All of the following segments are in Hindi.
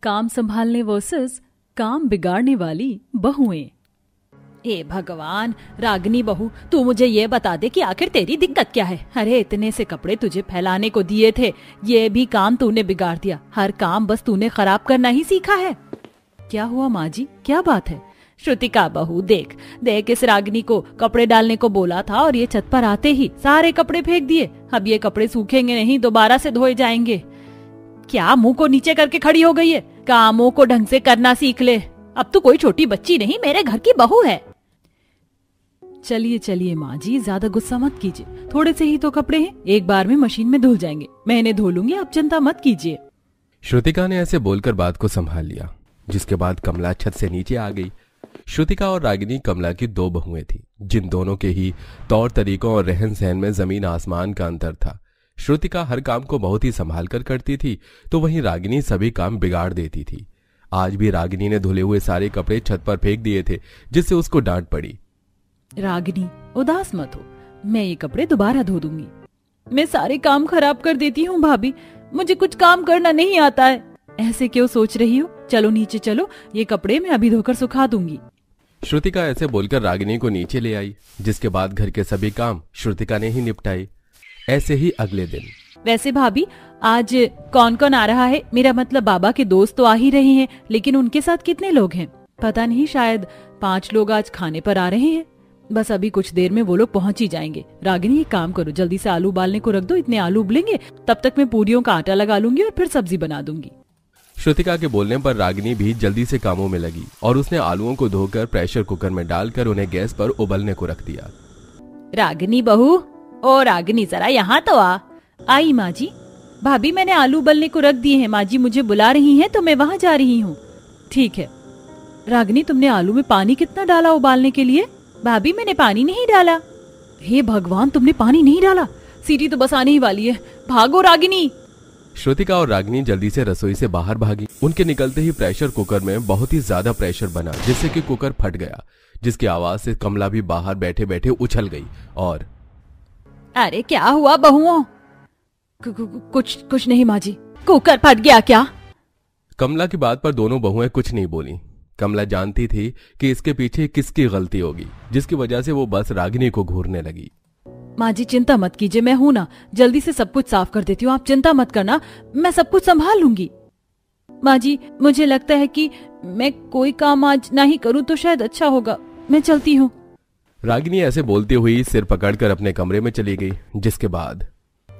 काम संभालने वर्सेस काम बिगाड़ने वाली बहुएं। हे भगवान, रागिनी बहू, तू मुझे ये बता दे कि आखिर तेरी दिक्कत क्या है। अरे इतने से कपड़े तुझे फैलाने को दिए थे, ये भी काम तूने बिगाड़ दिया। हर काम बस तूने खराब करना ही सीखा है। क्या हुआ माँ जी, क्या बात है? श्रुतिका बहू, देख देख, इस रागिनी को कपड़े डालने को बोला था और ये छत पर आते ही सारे कपड़े फेंक दिए। अब ये कपड़े सूखेंगे नहीं, दोबारा से धोए जाएंगे। क्या मुंह को नीचे करके खड़ी हो गई है? कामों को ढंग से करना सीख ले। अब तू कोई छोटी बच्ची नहीं, मेरे घर की बहू है। चलिए चलिए माँ जी, ज्यादा गुस्सा मत कीजिए। थोड़े से ही तो कपड़े हैं, एक बार में मशीन में धुल जाएंगे। मैं इन्हें धो लूंगी, आप चिंता मत कीजिए। श्रुतिका ने ऐसे बोलकर बात को संभाल लिया, जिसके बाद कमला छत से नीचे आ गई। श्रुतिका और रागिनी कमला की दो बहुएं थी, जिन दोनों के ही तौर तरीकों और रहन सहन में जमीन आसमान का अंतर था। श्रुतिका हर काम को बहुत ही संभाल कर करती थी, तो वहीं रागिनी सभी काम बिगाड़ देती थी। आज भी रागिनी ने धुले हुए सारे कपड़े छत पर फेंक दिए थे, जिससे उसको डांट पड़ी। रागिनी, उदास मत हो, मैं ये कपड़े दोबारा धो दूंगी। मैं सारे काम खराब कर देती हूँ भाभी, मुझे कुछ काम करना नहीं आता है। ऐसे क्यों सोच रही हो? चलो नीचे चलो, ये कपड़े मैं अभी धोकर सुखा दूंगी। श्रुतिका ऐसे बोलकर रागिनी को नीचे ले आई, जिसके बाद घर के सभी काम श्रुतिका ने ही निपटाए। ऐसे ही अगले दिन। वैसे भाभी, आज कौन कौन आ रहा है? मेरा मतलब बाबा के दोस्त तो आ ही रहे हैं, लेकिन उनके साथ कितने लोग हैं? पता नहीं, शायद 5 लोग आज खाने पर आ रहे हैं। बस अभी कुछ देर में वो लोग पहुंच ही जाएंगे। रागिनी, एक काम करो, जल्दी से आलू उबालने को रख दो। इतने आलू उबलेंगे, तब तक मैं पूरियों का आटा लगा लूंगी और फिर सब्जी बना दूंगी। श्रुतिका के बोलने पर रागिनी भी जल्दी से कामों में लगी और उसने आलूओं को धोकर प्रेशर कुकर में डालकर उन्हें गैस पर उबलने को रख दिया। रागिनी बहू, ओ रागिनी, जरा यहाँ तो आ। आई माँ जी। भाभी, मैंने आलू उबलने को रख दिए हैं। माँ जी मुझे बुला रही हैं, तो मैं वहाँ जा रही हूँ। ठीक है। रागिनी, तुमने आलू में पानी कितना डाला उबालने के लिए? भाभी, मैंने पानी नहीं डाला। हे भगवान, तुमने पानी नहीं डाला? सीटी तो बस आने ही वाली है। भागो रागिनी। श्रुतिका और रागिनी जल्दी से रसोई से बाहर भागी। उनके निकलते ही प्रेशर कुकर में बहुत ही ज्यादा प्रेशर बना, जिससे कि कुकर फट गया, जिसकी आवाज से कमला भी बाहर बैठे बैठे उछल गई और अरे क्या हुआ बहुओं? कुछ नहीं माँ जी। कुकर फट गया क्या? कमला की बात पर दोनों बहुएं कुछ नहीं बोली। कमला जानती थी कि इसके पीछे किसकी गलती होगी, जिसकी वजह से वो बस रागिनी को घूरने लगी। माँ जी चिंता मत कीजिए, मैं हूं ना, जल्दी से सब कुछ साफ कर देती हूँ। आप चिंता मत करना, मैं सब कुछ संभाल लूंगी। माँ जी, मुझे लगता है कि मैं कोई काम आज ना ही करूँ तो शायद अच्छा होगा। मैं चलती हूँ। रागिनी ऐसे बोलती हुई सिर पकड़कर अपने कमरे में चली गई, जिसके बाद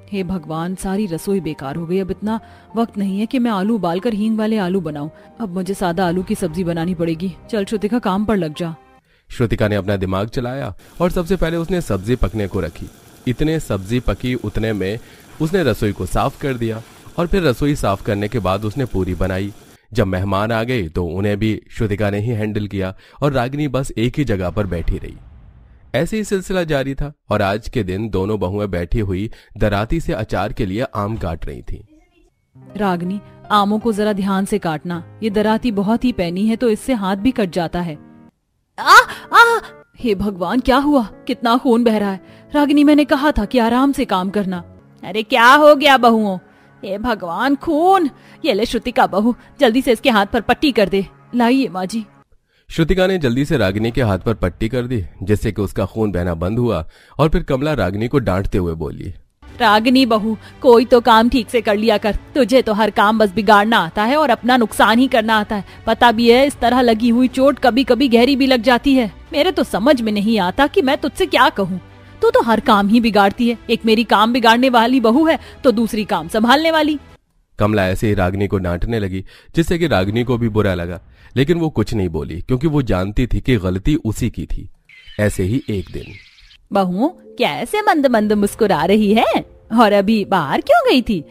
हे भगवान, सारी रसोई बेकार हो गई। अब इतना वक्त नहीं है कि मैं आलू उबालकर हींग वाले आलू बनाऊं। अब मुझे सादा आलू की सब्जी बनानी पड़ेगी। चल श्रुतिका, काम पर लग जा। श्रुतिका ने अपना दिमाग चलाया और सबसे पहले उसने सब्जी पकने को रखी। इतने सब्जी पकी उतने में उसने रसोई को साफ कर दिया और फिर रसोई साफ करने के बाद उसने पूरी बनाई। जब मेहमान आ गए तो उन्हें भी श्रुतिका ने ही हैंडल किया और रागिनी बस एक ही जगह पर बैठी रही। ऐसे ही सिलसिला जारी था और आज के दिन दोनों बहुएं बैठी हुई दराती से अचार के लिए आम काट रही थी। रागिनी, आमों को जरा ध्यान से काटना, ये दराती बहुत ही पैनी है तो इससे हाथ भी कट जाता है। हे भगवान, क्या हुआ? कितना खून बह रहा है। रागिनी, मैंने कहा था कि आराम से काम करना। अरे क्या हो गया बहुओं? हे भगवान, खून! ये ले श्रुतिका बहू, जल्दी से इसके हाथ पर पट्टी कर दे। लाइए माँ जी। श्रुतिका ने जल्दी से रागिनी के हाथ पर पट्टी कर दी, जिससे कि उसका खून बहना बंद हुआ और फिर कमला रागिनी को डांटते हुए बोली, रागिनी बहू, कोई तो काम ठीक से कर लिया कर। तुझे तो हर काम बस बिगाड़ना आता है और अपना नुकसान ही करना आता है। पता भी है, इस तरह लगी हुई चोट कभी कभी गहरी भी लग जाती है। मेरे तो समझ में नहीं आता कि मैं तुझसे क्या कहूँ। तू तो हर काम ही बिगाड़ती है। एक मेरी काम बिगाड़ने वाली बहू है तो दूसरी काम संभालने वाली। कमला ऐसे ही रागिनी को डांटने लगी, जिससे कि रागिनी को भी बुरा लगा, लेकिन वो कुछ नहीं बोली क्योंकि वो जानती थी कि गलती उसी की थी। ऐसे ही एक दिन। बहू, क्या ऐसे मंद मंद मुस्कुरा रही है और अभी बाहर क्यों गई थी?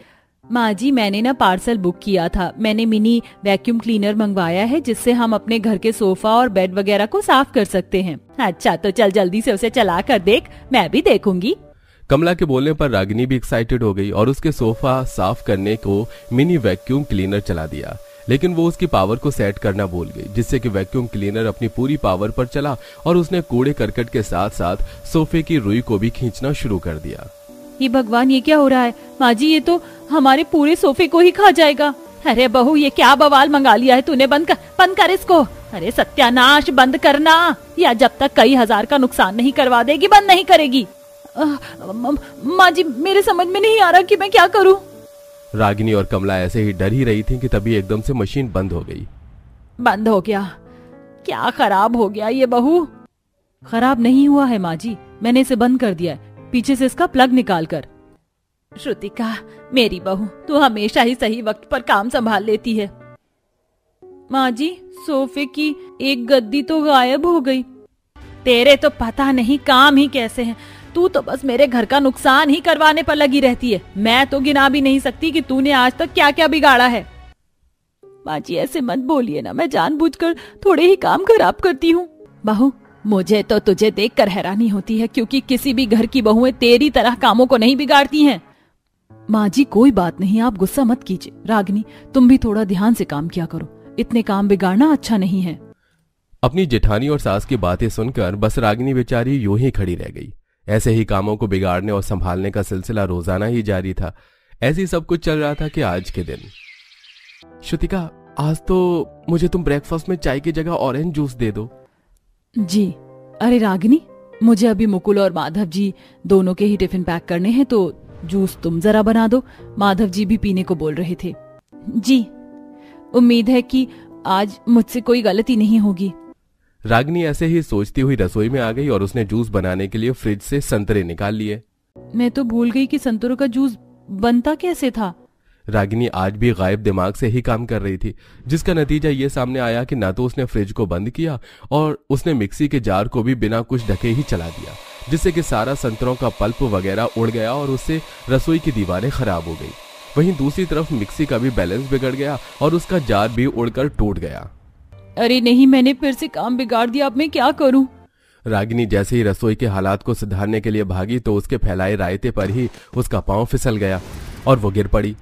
माँ जी, मैंने ना पार्सल बुक किया था। मैंने मिनी वैक्यूम क्लीनर मंगवाया है, जिससे हम अपने घर के सोफा और बेड वगैरह को साफ कर सकते हैं। अच्छा, तो चल जल्दी से उसे चला कर देख, मैं भी देखूंगी। कमला के बोलने पर रागिनी भी एक्साइटेड हो गई और उसके सोफा साफ करने को मिनी वैक्यूम क्लीनर चला दिया, लेकिन वो उसकी पावर को सेट करना भूल गई, जिससे कि वैक्यूम क्लीनर अपनी पूरी पावर पर चला और उसने कूड़े करकट के साथ साथ सोफे की रुई को भी खींचना शुरू कर दिया। ये भगवान, ये क्या हो रहा है? माँ जी, ये तो हमारे पूरे सोफे को ही खा जाएगा। अरे बहू, ये क्या बवाल मंगा लिया है तूने? बंद कर इसको। अरे सत्यानाश, बंद करना, या जब तक कई हजार का नुकसान नहीं करवा देगी बंद नहीं करेगी। माँ जी, मेरे समझ में नहीं आ रहा कि मैं क्या करूं। रागिनी और कमला ऐसे ही डर ही रही थी कि तभी एकदम से मशीन बंद हो गई। बंद हो गया? क्या खराब हो गया ये बहू? खराब नहीं हुआ है माँ जी, मैंने इसे बंद कर दिया है, पीछे से इसका प्लग निकाल कर। श्रुतिका, मेरी बहू, तू हमेशा ही सही वक्त पर काम संभाल लेती है। माँ जी, सोफे की एक गद्दी तो गायब हो गई। तेरे तो पता नहीं काम ही कैसे हैं। तू तो बस मेरे घर का नुकसान ही करवाने पर लगी रहती है। मैं तो गिना भी नहीं सकती कि तूने आज तक क्या क्या बिगाड़ा है। माँ जी, ऐसे मत बोलिए ना, मैं जानबूझकर थोड़े ही काम खराब करती हूँ। बहू, मुझे तो तुझे देखकर हैरानी होती है, क्योंकि किसी भी घर की बहुएं तेरी तरह कामों को नहीं बिगाड़ती हैं। माँ जी, कोई बात नहीं, आप गुस्सा मत कीजिए। रागिनी, तुम भी थोड़ा ध्यान से काम किया करो, इतने काम बिगाड़ना अच्छा नहीं है। अपनी जेठानी और सास की बातें सुनकर बस रागिनी बेचारी यूं ही खड़ी रह गई। ऐसे ही कामों को बिगाड़ने और संभालने का सिलसिला रोजाना ही जारी था। ऐसे ही सब कुछ चल रहा था कि आज के दिन, श्रुतिका, आज तो मुझे तुम ब्रेकफास्ट में चाय की जगह ऑरेंज जूस दे दो। जी। अरे रागिनी, मुझे अभी मुकुल और माधव जी दोनों के ही टिफिन पैक करने हैं, तो जूस तुम जरा बना दो। माधव जी भी पीने को बोल रहे थे। जी। उम्मीद है कि आज मुझसे कोई गलती नहीं होगी। रागिनी ऐसे ही सोचती हुई रसोई में आ गई और उसने जूस बनाने के लिए फ्रिज से संतरे निकाल लिए। मैं तो भूल गई कि संतरों का जूस बनता कैसे था। रागिनी आज भी गायब दिमाग से ही काम कर रही थी, जिसका नतीजा ये सामने आया कि ना तो उसने फ्रिज को बंद किया और उसने मिक्सी के जार को भी बिना कुछ ढके ही चला दिया, जिससे कि सारा संतरों का पल्प वगैरह उड़ गया और उससे रसोई की दीवारें खराब हो गई। वहीं दूसरी तरफ मिक्सी का भी बैलेंस बिगड़ गया और उसका जार भी उड़कर टूट गया। अरे नहीं, मैंने फिर से काम बिगाड़ दिया, अब मैं क्या करूं? रागिनी जैसे ही रसोई के हालात को सुधारने के लिए भागी तो उसके फैलाए रायते पर ही उसका पांव फिसल गया और वो गिर पड़ी।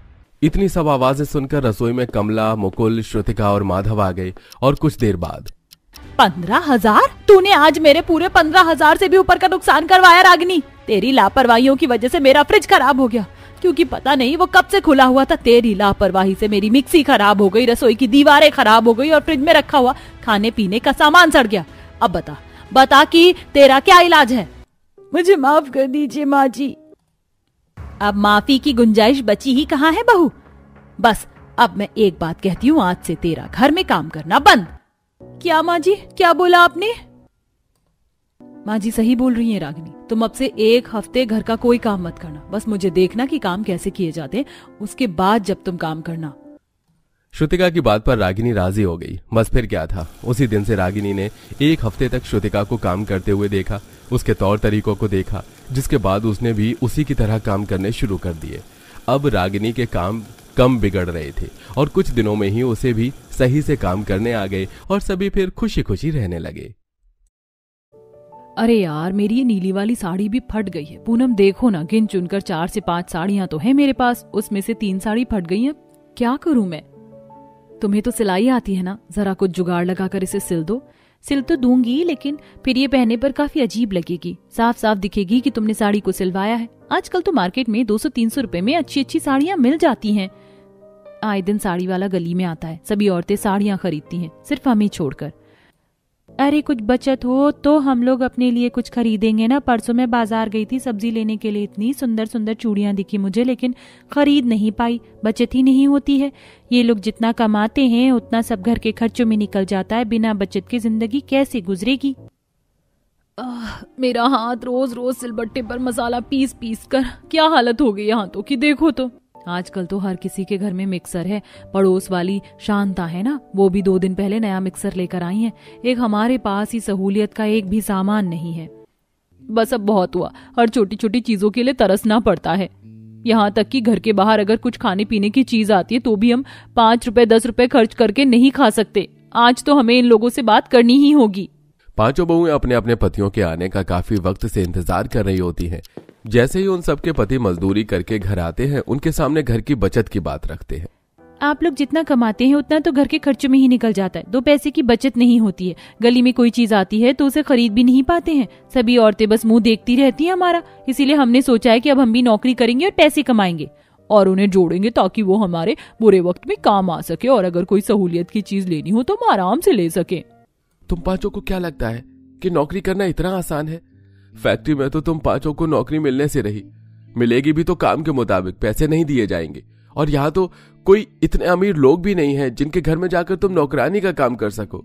इतनी सब आवाजें सुनकर रसोई में कमला, मुकुल, श्रुतिका और माधव आ गए और कुछ देर बाद 15,000? तूने आज मेरे पूरे 15,000 से भी ऊपर का नुकसान करवाया रागिनी। तेरी लापरवाहियों की वजह से मेरा फ्रिज खराब हो गया, क्योंकि पता नहीं वो कब से खुला हुआ था। तेरी लापरवाही से मेरी मिक्सी खराब हो गई, रसोई की दीवारें खराब हो गई और फ्रिज में रखा हुआ खाने पीने का सामान सड़ गया। अब बता कि तेरा क्या इलाज है? मुझे माफ कर दीजिए माँ जी। अब माफी की गुंजाइश बची ही कहाँ है बहू। बस अब मैं एक बात कहती हूँ, आज से तेरा घर में काम करना बंद। क्या माँ जी, क्या बोला आपने? माँ जी सही बोल रही हैं रागिनी, तुम अब से एक हफ्ते घर का कोई काम मत करना, बस मुझे देखना कि काम कैसे किए जाते हैं, उसके बाद जब तुम काम करना। श्रुतिका की बात पर रागिनी राजी हो गई। बस फिर क्या था, उसी दिन से रागिनी ने एक हफ्ते तक श्रुतिका को काम करते हुए देखा, उसके तौर तरीकों को देखा, जिसके बाद उसने भी उसी की तरह काम करने शुरू कर दिए। अब रागिनी के काम कम बिगड़ रहे थे और कुछ दिनों में ही उसे भी सही से काम करने आ गए और सभी फिर खुशी खुशी रहने लगे। अरे यार, मेरी ये नीली वाली साड़ी भी फट गई है। पूनम देखो ना, गिन चुनकर 4 से 5 साड़ियां तो है मेरे पास, उसमें से 3 साड़ी फट गई हैं। क्या करूं मैं? तुम्हें तो सिलाई आती है ना, जरा कुछ जुगाड़ लगाकर इसे सिल दो। सिल तो दूंगी, लेकिन फिर ये पहनने पर काफी अजीब लगेगी, साफ साफ दिखेगी कि तुमने साड़ी को सिलवाया है। आजकल तो मार्केट में 200-300 रुपए में अच्छी अच्छी साड़ियां मिल जाती हैं। आए दिन साड़ी वाला गली में आता है, सभी औरतें साड़ियां खरीदती हैं, सिर्फ हमें छोड़कर। अरे कुछ बचत हो तो हम लोग अपने लिए कुछ खरीदेंगे ना। परसों मैं बाजार गई थी सब्जी लेने के लिए, इतनी सुंदर सुंदर चूड़ियां दिखी मुझे, लेकिन खरीद नहीं पाई, बचत ही नहीं होती है। ये लोग जितना कमाते हैं उतना सब घर के खर्चों में निकल जाता है, बिना बचत की जिंदगी कैसे गुजरेगी। मेरा हाथ रोज रोज सिलबट्टे पर मसाला पीस पीस कर क्या हालत हो गई हाथों की, देखो तो। आजकल तो हर किसी के घर में मिक्सर है। पड़ोस वाली शांता है ना, वो भी 2 दिन पहले नया मिक्सर लेकर आई है। एक हमारे पास ही सहूलियत का एक भी सामान नहीं है। बस अब बहुत हुआ, हर छोटी छोटी चीजों के लिए तरसना पड़ता है। यहाँ तक कि घर के बाहर अगर कुछ खाने पीने की चीज आती है तो भी हम 5 रुपए 10 रुपए खर्च करके नहीं खा सकते। आज तो हमें इन लोगों से बात करनी ही होगी। पांचों बहुएं अपने अपने पतियों के आने का काफी वक्त से इंतजार कर रही होती हैं। जैसे ही उन सबके पति मजदूरी करके घर आते हैं, उनके सामने घर की बचत की बात रखते हैं। आप लोग जितना कमाते हैं उतना तो घर के खर्चों में ही निकल जाता है, 2 पैसे की बचत नहीं होती है। गली में कोई चीज आती है तो उसे खरीद भी नहीं पाते हैं। सभी औरतें बस मुंह देखती रहती हैं हमारा। इसीलिए हमने सोचा है कि अब हम भी नौकरी करेंगे और पैसे कमाएंगे। और उन्हें जोड़ेंगे ताकि वो हमारे बुरे वक्त में काम आ सके और अगर कोई सहूलियत की चीज लेनी हो तो हम आराम से ले सके। तुम पांचों को क्या लगता है कि नौकरी करना इतना आसान है? फैक्ट्री में तो तुम पांचों को नौकरी मिलने से रही, मिलेगी भी तो काम के मुताबिक, पैसे नहीं दिए जाएंगे। और यहाँ तो कोई इतने अमीर लोग भी नहीं है जिनके घर में जाकर तुम नौकरानी का काम कर सको।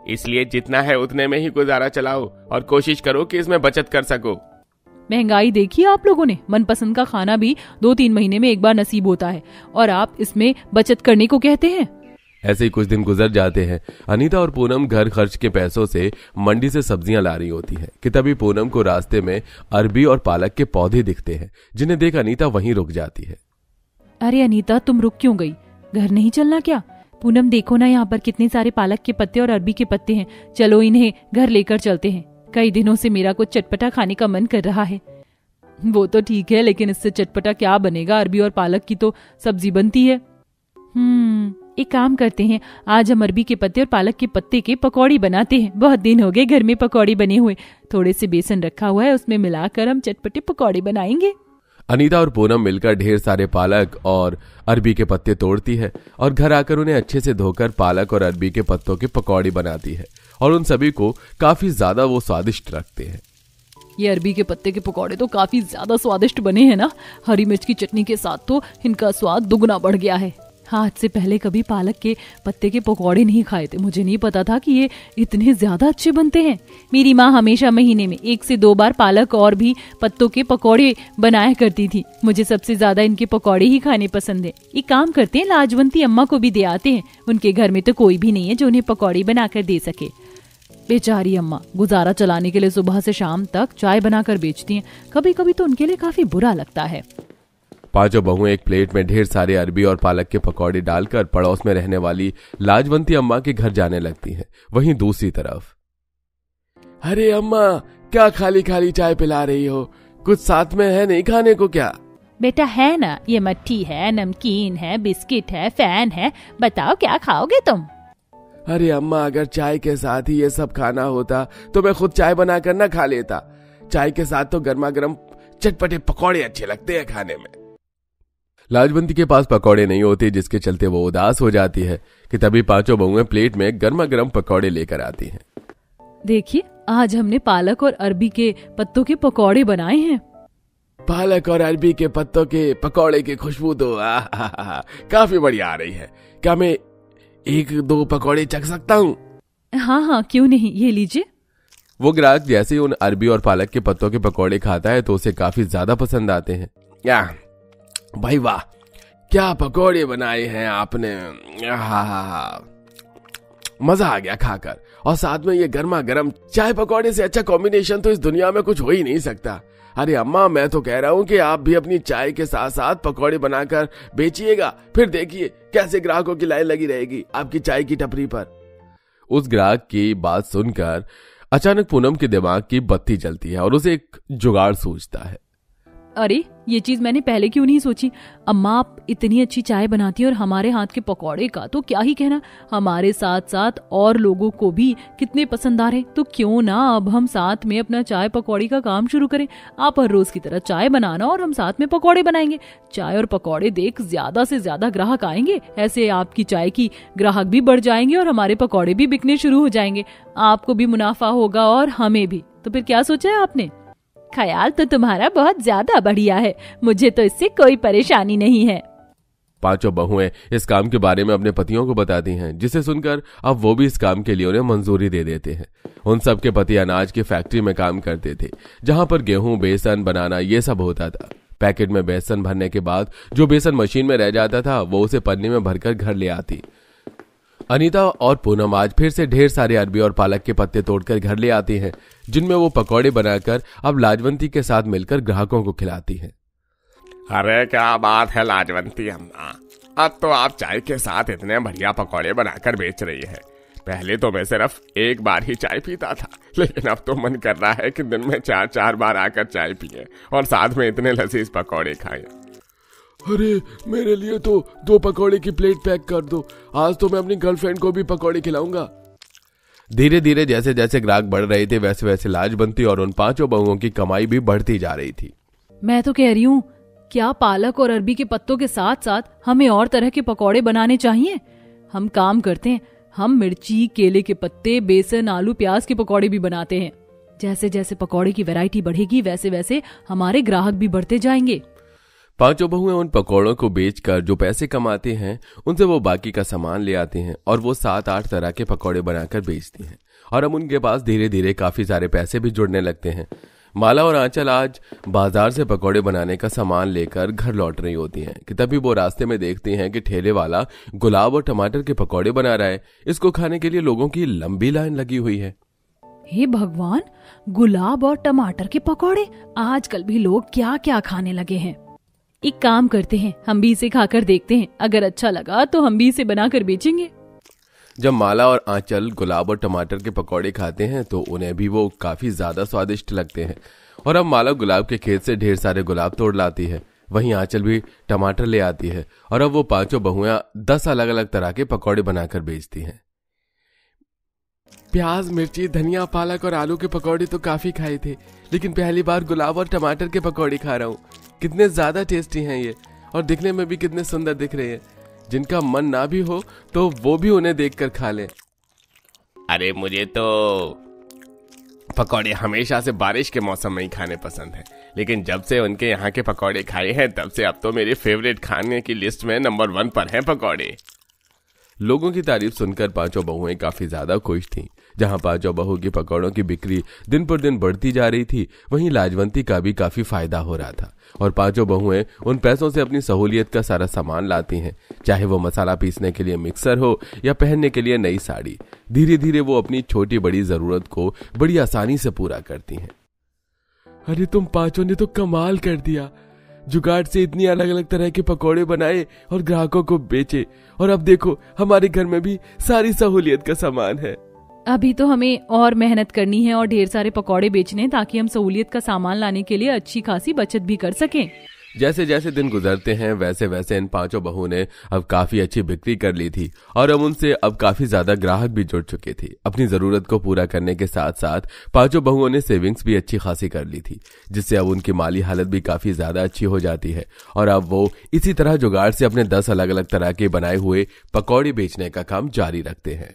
इसलिए जितना है उतने में ही गुजारा चलाओ और कोशिश करो कि इसमें बचत कर सको। महंगाई देखी आप लोगों ने, मनपसंद का खाना भी 2-3 महीने में एक बार नसीब होता है और आप इसमें बचत करने को कहते हैं। ऐसे ही कुछ दिन गुजर जाते हैं। अनीता और पूनम घर खर्च के पैसों से मंडी से सब्जियां ला रही होती हैं कि तभी पूनम को रास्ते में अरबी और पालक के पौधे दिखते हैं, जिन्हें देख अनीता वहीं रुक जाती है। अरे अनीता, तुम रुक क्यों गई? घर नहीं चलना क्या? पूनम देखो ना, यहाँ पर कितने सारे पालक के पत्ते और अरबी के पत्ते हैं। चलो इन्हें घर लेकर चलते हैं। कई दिनों से मेरा कुछ चटपटा खाने का मन कर रहा है। वो तो ठीक है, लेकिन इससे चटपटा क्या बनेगा? अरबी और पालक की तो सब्जी बनती है। एक काम करते हैं, आज हम अरबी के पत्ते और पालक के पत्ते के पकौड़ी बनाते हैं। बहुत दिन हो गए घर में पकौड़ी बने हुए। थोड़े से बेसन रखा हुआ है, उसमें मिलाकर हम चटपटे पकौड़े बनाएंगे। अनीता और पूनम मिलकर ढेर सारे पालक और अरबी के पत्ते तोड़ती है और घर आकर उन्हें अच्छे से धोकर पालक और अरबी के पत्तों की पकौड़ी बनाती है और उन सभी को काफी ज्यादा वो स्वादिष्ट रखते हैं। ये अरबी के पत्ते के पकौड़े तो काफी ज्यादा स्वादिष्ट बने हैं ना। हरी मिर्च की चटनी के साथ तो इनका स्वाद दुगना बढ़ गया है। आज से पहले कभी पालक के पत्ते के पकौड़े नहीं खाए थे। मुझे नहीं पता था कि ये इतने ज्यादा अच्छे बनते हैं। मेरी माँ हमेशा महीने में 1 से 2 बार पालक और भी पत्तों के पकौड़े बनाया करती थी। मुझे सबसे ज्यादा इनके पकौड़े ही खाने पसंद है। एक काम करते हैं, लाजवंती अम्मा को भी दे आते हैं। उनके घर में तो कोई भी नहीं है जो उन्हें पकौड़े बनाकर दे सके। बेचारी अम्मा गुजारा चलाने के लिए सुबह से शाम तक चाय बनाकर बेचती हैं। कभी कभी तो उनके लिए काफी बुरा लगता है। पांचों बहुएं एक प्लेट में ढेर सारे अरबी और पालक के पकौड़े डालकर पड़ोस में रहने वाली लाजवंती अम्मा के घर जाने लगती हैं। वहीं दूसरी तरफ, अरे अम्मा, क्या खाली खाली चाय पिला रही हो? कुछ साथ में है नहीं खाने को क्या? बेटा है ना, ये मट्ठी है, नमकीन है, बिस्किट है, फैन है। बताओ क्या खाओगे तुम? अरे अम्मा, अगर चाय के साथ ही ये सब खाना होता तो मैं खुद चाय बनाकर ना खा लेता। चाय के साथ तो गर्मा गर्म चटपटे पकौड़े अच्छे लगते हैं खाने में। लाजवंती के पास पकौड़े नहीं होते, जिसके चलते वो उदास हो जाती है कि तभी पांचों बहुएं प्लेट में गर्मा गर्म पकौड़े लेकर आती हैं। देखिए, आज हमने पालक और अरबी के पत्तों के पकौड़े बनाए हैं। पालक और अरबी के पत्तों के पकौड़े की खुशबू तो काफी बढ़िया आ रही है। क्या मैं 1-2 पकौड़े चख सकता हूँ? हाँ, क्यों नहीं, ये लीजिए। वो ग्राहक जैसे ही उन अरबी और पालक के पत्तों के पकौड़े खाता है तो उसे काफी ज्यादा पसंद आते हैं। क्या भाई, वाह, क्या पकौड़े बनाए हैं आपने। मजा आ गया खाकर। और साथ में ये गर्मा गर्म चाय पकौड़े से अच्छा कॉम्बिनेशन तो इस दुनिया में कुछ हो ही नहीं सकता। अरे अम्मा, मैं तो कह रहा हूँ कि आप भी अपनी चाय के साथ साथ पकौड़े बनाकर बेचिएगा। फिर देखिए कैसे ग्राहकों की लाइन लगी रहेगी आपकी चाय की टपरी पर। उस ग्राहक की बात सुनकर अचानक पूनम के दिमाग की बत्ती जलती है और उसे एक जुगाड़ सूझता है। अरे, ये चीज मैंने पहले क्यों नहीं सोची। अम्मा, आप इतनी अच्छी चाय बनाती हैं और हमारे हाथ के पकौड़े का तो क्या ही कहना। हमारे साथ साथ और लोगों को भी कितने पसंद आ रहे। तो क्यों ना अब हम साथ में अपना चाय पकौड़ी का काम शुरू करें। आप हर रोज की तरह चाय बनाना और हम साथ में पकौड़े बनाएंगे। चाय और पकौड़े देख ज्यादा से ज्यादा ग्राहक आएंगे। ऐसे आपकी चाय की ग्राहक भी बढ़ जाएंगे और हमारे पकौड़े भी बिकने शुरू हो जाएंगे। आपको भी मुनाफा होगा और हमें भी। तो फिर क्या सोचा है आपने? ख्याल तो तुम्हारा बहुत ज्यादा बढ़िया है। मुझे तो इससे कोई परेशानी नहीं है। पांचों बहुएं इस काम के बारे में अपने पतियों को बताती हैं, जिसे सुनकर अब वो भी इस काम के लिए उन्हें मंजूरी दे देते हैं। उन सब के पति अनाज की फैक्ट्री में काम करते थे, जहां पर गेहूं, बेसन बनाना ये सब होता था। पैकेट में बेसन भरने के बाद जो बेसन मशीन में रह जाता था वो उसे पन्नी में भरकर घर ले आती। अनीता और पूनम आज फिर से ढेर सारे अरबी और पालक के पत्ते तोड़कर घर ले आती हैं, जिनमें वो पकौड़े बनाकर अब लाजवंती के साथ मिलकर ग्राहकों को खिलाती हैं। अरे क्या बात है लाजवंती अम्मा, अब तो आप चाय के साथ इतने बढ़िया पकौड़े बनाकर बेच रही है। पहले तो मैं सिर्फ एक बार ही चाय पीता था, लेकिन अब तो मन कर रहा है कि दिन में 4-4 बार आकर चाय पिए और साथ में इतने लजीज पकौड़े खाएं। अरे मेरे लिए तो 2 पकौड़े की प्लेट पैक कर दो। आज तो मैं अपनी गर्लफ्रेंड को भी पकौड़े खिलाऊंगा। धीरे धीरे जैसे जैसे ग्राहक बढ़ रहे थे वैसे वैसे लाजवंती और उन पांचों बहुओं की कमाई भी बढ़ती जा रही थी। मैं तो कह रही हूँ क्या पालक और अरबी के पत्तों के साथ साथ हमें और तरह के पकौड़े बनाने चाहिए? हम काम करते हैं, हम मिर्ची, केले के पत्ते, बेसन, आलू, प्याज के पकौड़े भी बनाते हैं। जैसे जैसे पकौड़े की वैरायटी बढ़ेगी वैसे वैसे हमारे ग्राहक भी बढ़ते जाएंगे। पांचों बहुएं उन पकौड़ों को बेचकर जो पैसे कमाते हैं उनसे वो बाकी का सामान ले आते हैं और वो 7-8 तरह के पकौड़े बनाकर बेचती हैं और अब उनके पास धीरे धीरे काफी सारे पैसे भी जुड़ने लगते हैं। माला और आंचल आज बाजार से पकौड़े बनाने का सामान लेकर घर लौट रही होती हैं कि तभी वो रास्ते में देखती हैं कि ठेले वाला गुलाब और टमाटर के पकौड़े बना रहा है। इसको खाने के लिए लोगों की लंबी लाइन लगी हुई है। हे भगवान, गुलाब और टमाटर के पकौड़े! आजकल भी लोग क्या क्या खाने लगे हैं। एक काम करते हैं, हम भी इसे खाकर देखते हैं, अगर अच्छा लगा तो हम भी इसे बनाकर बेचेंगे। जब माला और आंचल गुलाब और टमाटर के पकौड़े खाते हैं तो उन्हें भी वो काफी ज्यादा स्वादिष्ट लगते हैं और अब माला गुलाब के खेत से ढेर सारे गुलाब तोड़ लाती है, वहीं आंचल भी टमाटर ले आती है और अब वो पांचों बहुएं 10 अलग अलग तरह के पकौड़े बनाकर बेचती हैं। प्याज, मिर्ची, धनिया, पालक और आलू के पकौड़े तो काफी खाए थे, लेकिन पहली बार गुलाब और टमाटर के पकौड़े खा रहा हूँ। कितने ज्यादा टेस्टी हैं ये और दिखने में भी कितने सुंदर दिख रहे हैं। जिनका मन ना भी हो तो वो भी उन्हें देखकर खा लें। अरे मुझे तो पकौड़े हमेशा से बारिश के मौसम में ही खाने पसंद है, लेकिन जब से उनके यहाँ के पकौड़े खाए हैं तब से अब तो मेरे फेवरेट खाने की लिस्ट में नंबर 1 पर हैं पकौड़े। लोगों की तारीफ सुनकर पांचों बहुएं काफी ज्यादा खुश थीं। जहां पांचों बहू की पकौड़ों की बिक्री दिन पर दिन बढ़ती जा रही थी, वहीं लाजवंती का भी काफी फायदा हो रहा था और पांचों बहुएं उन पैसों से अपनी सहूलियत का सारा सामान लाती हैं, चाहे वो मसाला पीसने के लिए मिक्सर हो या पहनने के लिए नई साड़ी। धीरे धीरे वो अपनी छोटी बड़ी जरूरत को बड़ी आसानी से पूरा करती हैं। अरे तुम पांचों ने तो कमाल कर दिया। जुगाड़ से इतनी अलग अलग तरह के पकौड़े बनाए और ग्राहकों को बेचे और अब देखो हमारे घर में भी सारी सहूलियत का सामान है। अभी तो हमें और मेहनत करनी है और ढेर सारे पकौड़े बेचने, ताकि हम सहूलियत का सामान लाने के लिए अच्छी खासी बचत भी कर सकें। जैसे जैसे दिन गुजरते हैं वैसे वैसे इन पांचों बहू ने अब काफी अच्छी बिक्री कर ली थी और अब उनसे अब काफी ज्यादा ग्राहक भी जुड़ चुके थे। अपनी जरूरत को पूरा करने के साथ साथ पांचों बहुओं ने सेविंग्स भी अच्छी खासी कर ली थी, जिससे अब उनकी माली हालत भी काफी ज्यादा अच्छी हो जाती है और अब वो इसी तरह जुगाड़ से अपने 10 अलग अलग तरह के बनाए हुए पकौड़े बेचने का काम जारी रखते हैं।